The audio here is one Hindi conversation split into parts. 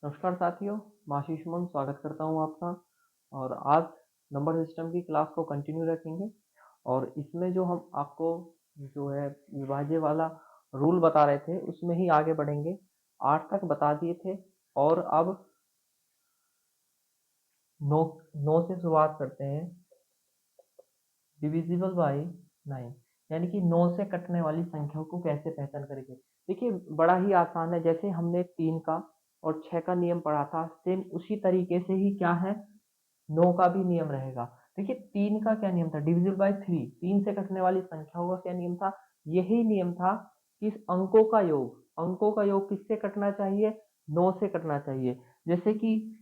नमस्कार साथियों, मैं आशीष मन स्वागत करता हूं आपका। और आज नंबर सिस्टम की क्लास को कंटिन्यू रखेंगे। और इसमें जो हम आपको जो है विभाज्य वाला रूल बता रहे थे उसमें ही आगे बढ़ेंगे। 8 तक बता दिए थे और अब 9 9 से शुरुआत करते हैं। डिविजिबल बाय 9 यानी कि 9 से कटने वाली संख्याओं को कैसे पहचान करेंगे। देखिए बड़ा ही आसान है, जैसे हमने 3 का और 6 का नियम पढ़ा था, सेम उसी तरीके से ही क्या है 9 का भी नियम रहेगा। देखिए 3 का क्या नियम था, डिविजिबल बाय 3, 3 से कटने वाली संख्याओं का क्या नियम था, यही नियम था कि अंकों का योग किससे कटना चाहिए, 9 से कटना चाहिए। जैसे कि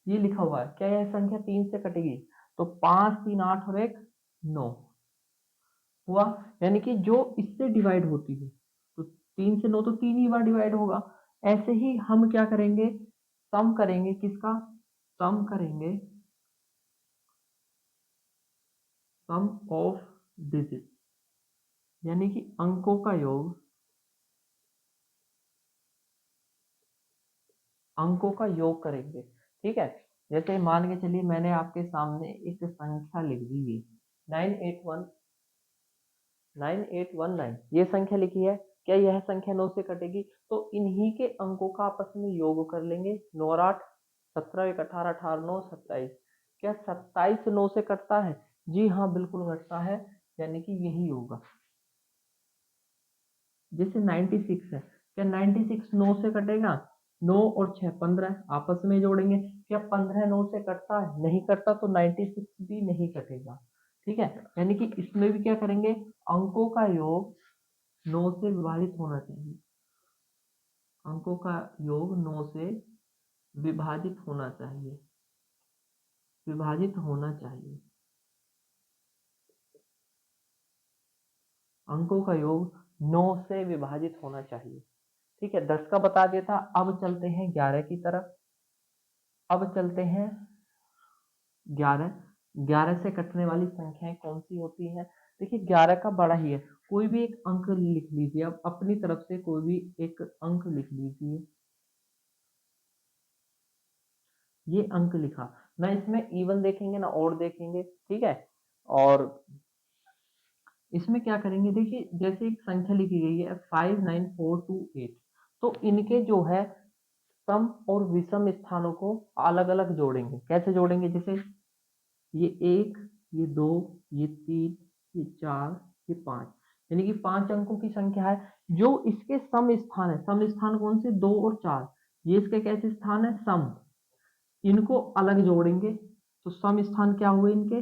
ये लिखा हुआ है, क्या यह संख्या 3 से कटेगी, तो 5 3 8 और 1 9 हुआ। यानी कि जो इससे डिवाइड होती है तो 3 से 9 तो 3 ही बार डिवाइड होगा। ऐसे ही हम क्या करेंगे, सम करेंगे, किसका सम करेंगे, सम ऑफ डिजिट यानी कि अंकों का योग करेंगे। ठीक है, जैसे मान के चलिए मैंने आपके सामने एक संख्या लिख दी है 9819 ये संख्या लिखी है। क्या यह संख्या 9 से कटेगी, तो इन्हीं के अंकों का आपस में योग कर लेंगे। 9 और 8 17, 1 18, 18 9 27। क्या 27 9 से कटता है, जी हाँ बिल्कुल कटता है, यानी कि यही होगा। जैसे 96 है, क्या 96 9 से कटेगा, 9 और 6 15 आपस में जोड़ेंगे। क्या 15 9 से कटता है, नहीं कटता, तो 96 भी नहीं कटेगा। ठीक है, यानी कि इसमें भी क्या करेंगे, अंकों का योग 9 से विभाजित होना चाहिए। अंकों का योग 9 से विभाजित होना चाहिए, विभाजित होना चाहिए। अंकों का योग 9 से विभाजित होना चाहिए। ठीक है, 10 का बता दिया था। अब चलते हैं 11 की तरफ। अब चलते हैं 11। 11 से कटने वाली संख्याएं कौन सी होती हैं। देखिए 11 का बड़ा ही है, कोई भी एक अंक लिख लीजिए। अब अपनी तरफ से कोई भी एक अंक लिख लीजिए। ये अंक लिखा ना, इसमें इवन देखेंगे ना और देखेंगे। ठीक है, और इसमें क्या करेंगे, देखिए जैसे एक संख्या लिखी गई है 59428, तो इनके जो है सम और विषम स्थानों को अलग अलग जोड़ेंगे। कैसे जोड़ेंगे, जैसे ये 1, ये 2, ये 3, ये 4, ये 5, यानी कि 5 अंकों की संख्या है। जो इसके सम स्थान है, सम स्थान कौन से, 2 और 4, ये इसके कैसे स्थान है, सम, इनको अलग जोड़ेंगे। तो सम स्थान क्या हुए इनके,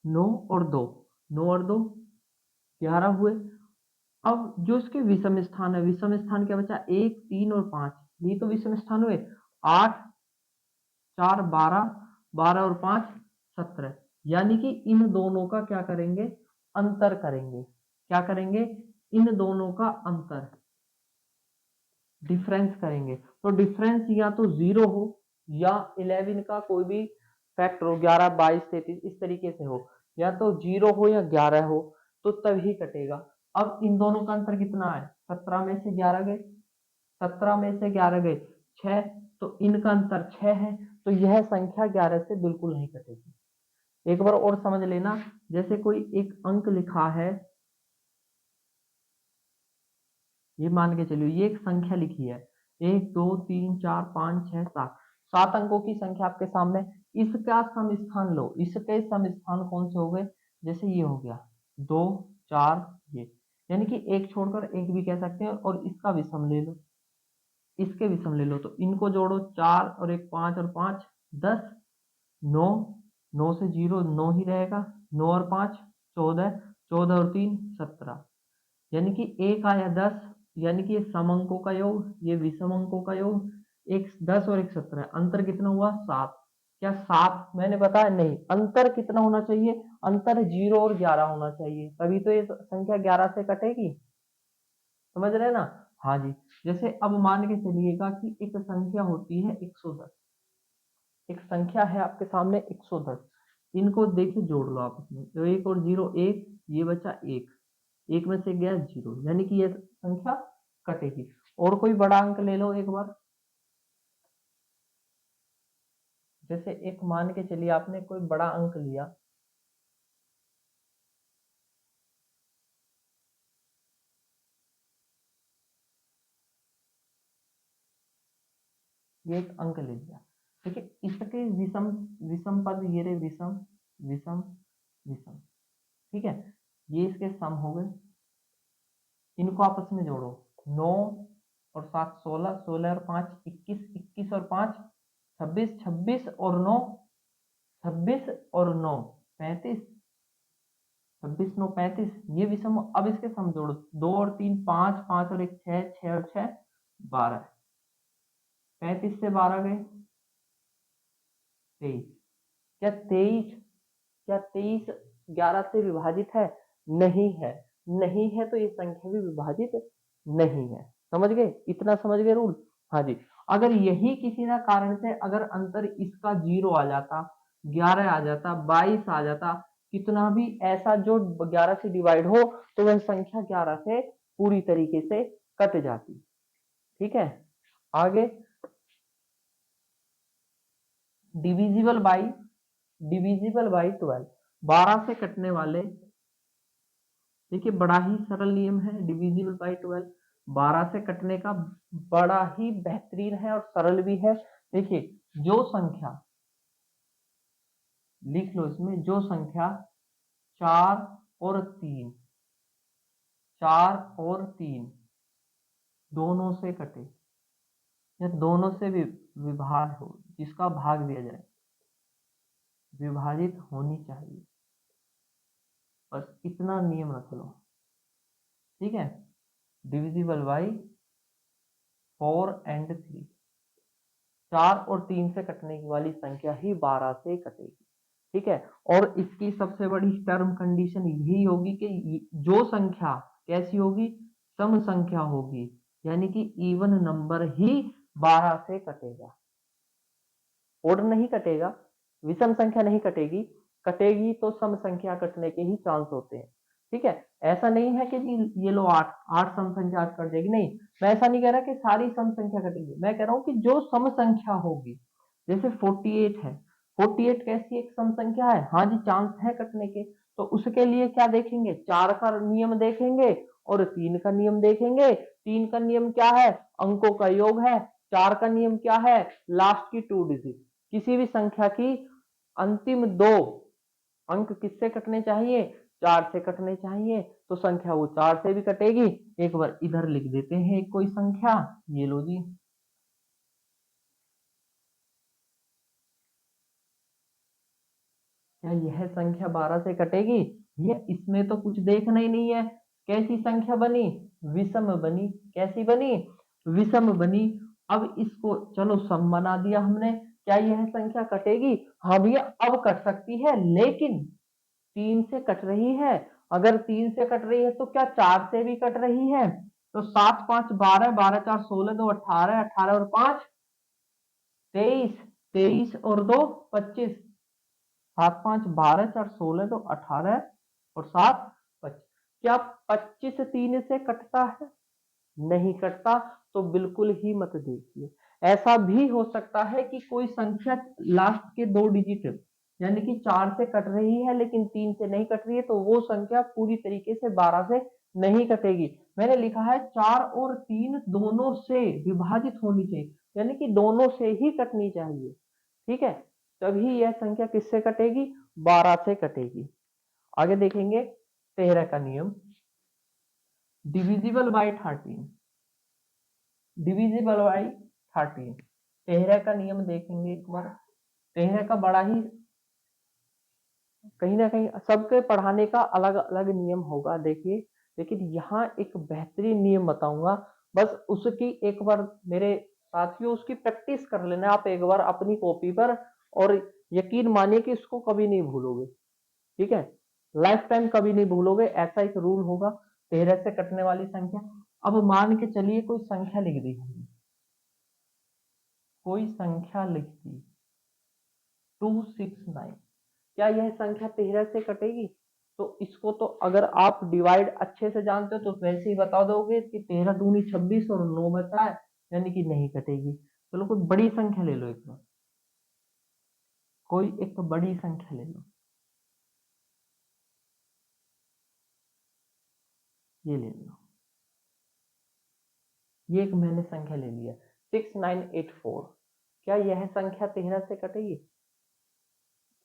9 और 2, 9 और 2 11 हुए। अब जो इसके विषम स्थान है, विषम स्थान क्या बचा, 1 3 और 5, ये तो विषम स्थान हुए। 8 4 12, 12 और 5 17, यानी कि इन दोनों का क्या करेंगे, अंतर करेंगे। क्या करेंगे, इन दोनों का अंतर, डिफरेंस करेंगे। तो डिफरेंस या तो 0 हो या 11 का कोई भी फैक्टर हो, 11 22 33 इस तरीके से हो, या तो 0 हो या 11 हो, तो तभी कटेगा। अब इन दोनों का अंतर कितना है, 17 में से 11 गए, 17 में से 11 गए 6, तो इनका अंतर 6 है। तो यह संख्या 11 से बिल्कुल नहीं कटेगी। एक बार और समझ लेना, जैसे कोई एक अंक लिखा है, ये मान के चलिए ये एक संख्या लिखी है 1 2 3 4 5 6 7, 7 अंकों की संख्या आपके सामने। इसका सम स्थान लो, इसके सम स्थान कौन से हो गए, जैसे ये हो गया 2 4 ये, यानी कि एक छोड़कर एक भी कह सकते हैं। और इसका विषम ले लो, इसके विषम ले लो, तो इनको जोड़ो, 4 और 1 5 और 5 10, 9, 9 से 0 9 ही रहेगा, 9 और 5 14, 14 और 3 17, यानी कि एक आया 10, यानी कि ये सम अंकों का योग, ये विषम अंकों का योग, एक 10 और एक 17, अंतर कितना हुआ 7। क्या 7 मैंने बताया, नहीं, अंतर कितना होना चाहिए, अंतर 0 और 11 होना चाहिए, तभी तो ये संख्या 11 से कटेगी। समझ रहे हैं ना, हाँ जी। जैसे अब मान के चलिएगा कि एक संख्या होती है 110, एक संख्या है आपके सामने 110, इनको देखिए जोड़ लो आपस में, तो 1 और 0 1, ये बचा 1, 1 में से गया 0, यानी कि यह संख्या कटेगी। और कोई बड़ा अंक ले लो एक बार। जैसे एक मान के चलिए आपने कोई बड़ा अंक लिया, ये एक अंक ले लिया, ठीक है। इसके विषम, विषम पद ये रहे, विषम विषम विषम, ठीक है। ये इसके सम हो गए, इनको आपस में जोड़ो, 9 और 7 16, 16 और 5 21, 21 और 5 26, 26 और 9 26 और 9 35, 26 9 35, ये विषम। अब इसके सम जोड़ो, 2 और 3 5, 5 और 1 6, 6 और 6 12, 35 से 12 गए 23। क्या 23, क्या 23 11 से विभाजित है? नहीं है। नहीं है तो ये संख्या भी विभाजित नहीं है। समझ गए? इतना समझ गए रूल? हाँ जी। अगर यही किसी ना कारण से अगर अंतर इसका 0 आ जाता, 11 आ जाता, 22 आ जाता, कितना भी ऐसा जो 11 से डिवाइड हो, तो वह संख्या 11 से पूरी तरीके से कट जाती। ठीक है, आगे डिविजिबल बाई, डिविजिबल बाई 12, 12 से कटने वाले, देखिए बड़ा ही सरल नियम है डिविजिबल बाई 12, 12 से कटने का बड़ा ही बेहतरीन है और सरल भी है। देखिए जो संख्या, लिख लो इसमें, जो संख्या 4 और 3, 4 और 3 दोनों से कटे या दोनों से विभाज्य हो, जिसका भाग दिया जाए, विभाजित होनी चाहिए, बस इतना नियम रख लो। ठीक है, डिविजिबल बाई 4 एंड 3, 4 और 3 से कटने वाली संख्या ही 12 से कटेगी। ठीक है, और इसकी सबसे बड़ी टर्म कंडीशन यही होगी कि जो संख्या कैसी होगी, सम संख्या होगी, यानी कि इवन नंबर ही 12 से कटेगा, ओड नहीं कटेगा, विषम संख्या नहीं कटेगी। कटेगी तो सम संख्या कटने के ही चांस होते हैं। ठीक है, ऐसा नहीं है कि ये लो 8 8 सम संख्या आज कट जाएगी, नहीं, मैं ऐसा नहीं कह रहा कि सारी सम संख्या कटेगी, मैं कह रहा हूं कि जो सम संख्या होगी, जैसे 48 है, 48 कैसी एक सम संख्या है, हाँ जी चांस है कटने के, तो उसके लिए क्या देखेंगे, 4 का नियम देखेंगे और 3 का नियम देखेंगे। 3 का नियम क्या है, अंकों का योग है। 4 का नियम क्या है, लास्ट की 2 डिजिट, किसी भी संख्या की अंतिम 2 अंक किससे कटने चाहिए, 4 से कटने चाहिए, तो संख्या वो 4 से भी कटेगी। एक बार इधर लिख देते हैं कोई संख्या, ये लो जी, क्या यह संख्या 12 से कटेगी? ये इसमें तो कुछ देखना ही नहीं है, कैसी संख्या बनी, विषम बनी। कैसी बनी, विषम बनी। अब इसको चलो सम बना दिया हमने, क्या यह संख्या कटेगी? हाँ भैया अब कट सकती है, लेकिन 3 से कट रही है। अगर 3 से कट रही है तो क्या 4 से भी कट रही है? तो 7 5 12, 12 4 16, 2 18, 18 और 5 23, 23 और 2 25, 7 5 12 4 16, 2 18 और 7 25। क्या 25 3 से कटता है? नहीं कटता, तो बिल्कुल ही मत देखिए। ऐसा भी हो सकता है कि कोई संख्या लास्ट के 2 डिजिट यानी कि 4 से कट रही है लेकिन 3 से नहीं कट रही है, तो वो संख्या पूरी तरीके से 12 से नहीं कटेगी। मैंने लिखा है 4 और 3 दोनों से विभाजित होनी चाहिए, यानी कि दोनों से ही कटनी चाहिए। ठीक है, तभी यह संख्या किससे कटेगी, 12 से कटेगी। आगे देखेंगे 13 का नियम, डिविजिबल बाय 13, डिविजिबल बाई 13, 13 का नियम देखेंगे एक बार। 13 का बड़ा ही, कहीं ना कहीं सबके पढ़ाने का अलग अलग नियम होगा, देखिए, लेकिन यहाँ एक बेहतरीन नियम बताऊंगा, बस उसकी एक बार मेरे साथियों उसकी प्रैक्टिस कर लेना आप एक बार अपनी कॉपी पर, और यकीन मानिए कि इसको कभी नहीं भूलोगे। ठीक है, लाइफ टाइम कभी नहीं भूलोगे, ऐसा एक रूल होगा। 13 से कटने वाली संख्या, अब मान के चलिए कोई संख्या लिख दी हमने, कोई संख्या लिख दी 269, क्या यह संख्या 13 से कटेगी? तो इसको तो अगर आप डिवाइड अच्छे से जानते हो तो वैसे ही बता दोगे कि 13 दूनी 26 और 9 बचा है, यानी कि नहीं कटेगी। चलो कोई बड़ी संख्या ले लो, एक बार कोई एक बड़ी संख्या ले लो, ये ले लो, ये एक मैंने संख्या ले लिया 6984। क्या यह संख्या 13 से कटेगी?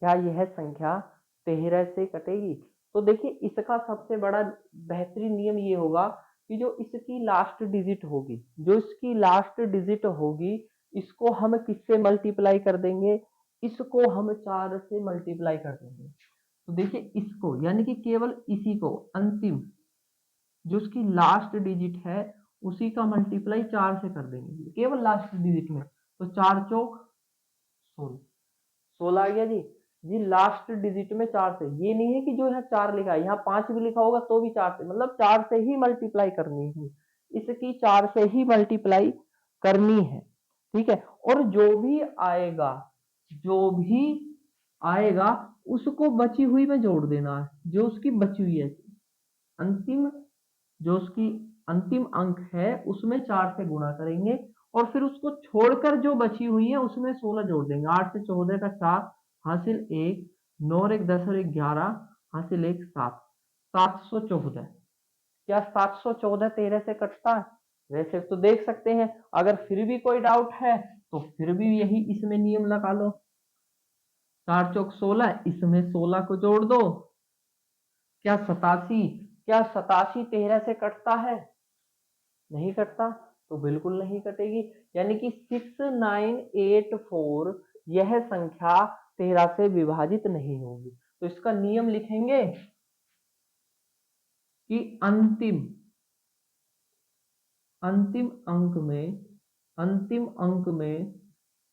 क्या यह संख्या 13 से कटेगी? तो देखिए इसका सबसे बड़ा बेहतरीन नियम ये होगा कि जो इसकी लास्ट डिजिट होगी, जो इसकी लास्ट डिजिट होगी, इसको हम किससे मल्टीप्लाई कर देंगे? इसको हम 4 से मल्टीप्लाई कर देंगे। तो देखिए इसको, यानी कि केवल इसी को, अंतिम जो उसकी लास्ट डिजिट है उसी का मल्टीप्लाई 4 से कर देंगे, केवल लास्ट डिजिट में। तो 4 चौक 16, 16 आ गया जी। जी लास्ट डिजिट में 4 से, ये नहीं है कि जो यहाँ 4 लिखा है, यहाँ 5 भी लिखा होगा तो भी 4 से, मतलब 4 से ही मल्टीप्लाई करनी है, इसकी 4 से ही मल्टीप्लाई करनी है, ठीक है। और जो भी आएगा, जो भी आएगा उसको बची हुई में जोड़ देना है, जो उसकी बची हुई है अंतिम, जो उसकी अंतिम अंक है उसमें 4 से गुणा करेंगे, और फिर उसको छोड़कर जो बची हुई है उसमें 16 जोड़ देंगे। 8 से 14 का 4 हासिल 1, 9 और 1 10 और 1 11 हासिल 1 7, 714। क्या 714 13 से कटता है? वैसे तो देख सकते हैं, अगर फिर भी कोई डाउट है तो फिर भी यही इसमें नियम लगा लो, 4 चौक 16, इसमें 16 को जोड़ दो। क्या 87, क्या 87 13 से कटता है? नहीं कटता, तो बिल्कुल नहीं कटेगी। यानी कि 6984 यह संख्या 13 से विभाजित नहीं होगी। तो इसका नियम लिखेंगे कि अंतिम अंक में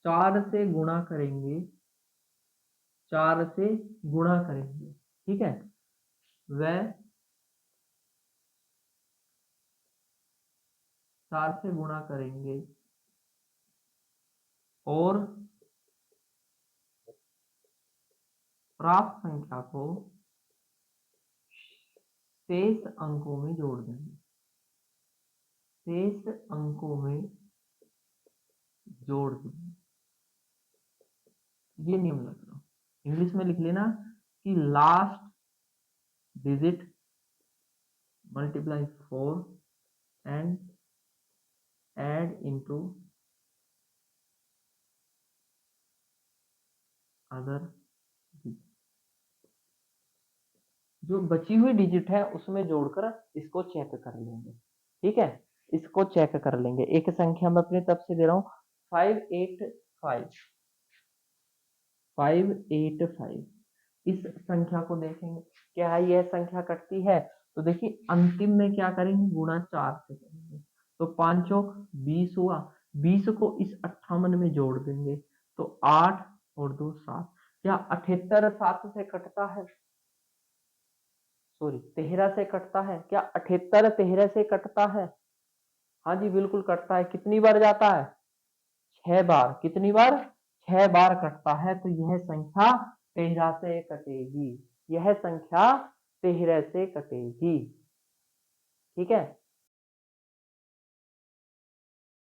4 से गुणा करेंगे, 4 से गुणा करेंगे, ठीक है। वह 4 से गुणा करेंगे और प्राप्त संख्या को शेष अंकों में जोड़ देंगे, शेष अंकों में जोड़ देंगे। ये नियम लग रहा, इंग्लिश में लिख लेना कि last digit multiply 4 and add into other, जो बची हुई डिजिट है उसमें जोड़कर इसको चेक कर लेंगे, ठीक है। इसको चेक कर लेंगे। एक संख्या मैं अपनी तरफ से दे रहा हूं 585, 585। इस संख्या को देखेंगे, क्या है यह संख्या कटती है? तो देखिए अंतिम में क्या करेंगे, गुणा 4 से करेंगे। तो 5 चौक 20 हुआ, 20 को इस 58 में जोड़ देंगे, तो 8 और 2 7। क्या 78 7 से कटता है? सॉरी 13 से कटता है? क्या 78 13 से कटता है? हाँ जी बिल्कुल कटता है। कितनी बार जाता है? 6 बार। कितनी बार? 6 बार कटता है। तो यह संख्या 13 से कटेगी, यह संख्या 13 से कटेगी, ठीक है।